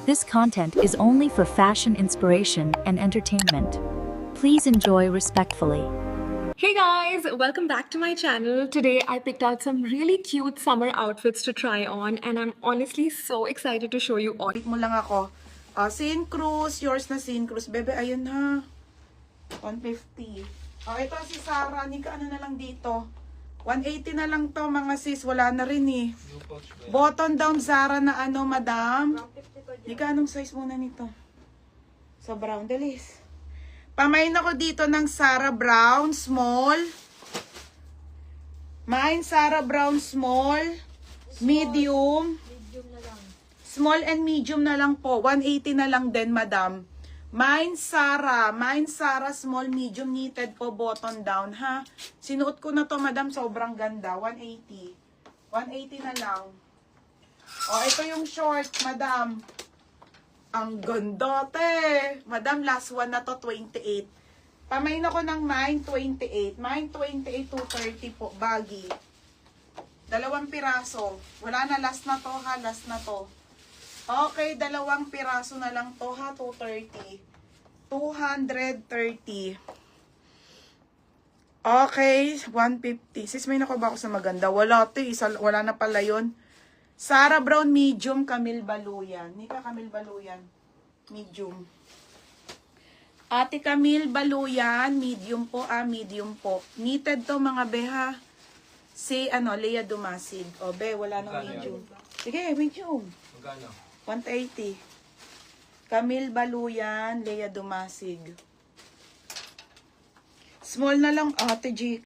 This content is only for fashion inspiration and entertainment. Please enjoy respectfully. Hey guys, welcome back to my channel. Today I picked out some really cute summer outfits to try on and I'm honestly so excited to show you all. Wait mo lang ako. St. Cruz, yours na St. Cruz. Bebe, ayun ha. 150. Ito si Sarah. Nika, ano na lang dito? 180 na lang to mga sis. Wala na rin eh. Button down Zara na ano, madam. Nika, anong size muna nito? Sa brown. Dalis. Pamain ako dito ng Sarah Brown Small. Mine Sarah Brown Small. Medium. Small and medium na lang po. 180 na lang din, madam. Mine Sarah small medium knitted po button down ha. Sinuot ko na to, madam, sobrang ganda. 180. 180 na lang. Ito yung short, madam. Ang ganda, te. Madam, last one na to, 28. Pamain ako ng mine 28. Mine 28 230 po, baggy. 2 piraso. Wala na, last na to ha, last na to. Okay, 2 piraso na lang to ha, 230. 230. Okay, 150. Sis, may nakuha ba ako sa maganda? Wala to, wala na pala yun. Sarah Brown medium, Camille Baluyan. Nika, Camille Baluyan. Medium. Ate Camille Baluyan, medium po, medium po. Knitted to mga beha. Si, Lea Dumasig. O, be, wala nang medium. Sige, medium. Magkano? 180. Camille Baluyan, Lea Dumasig. Small na lang, Ate G.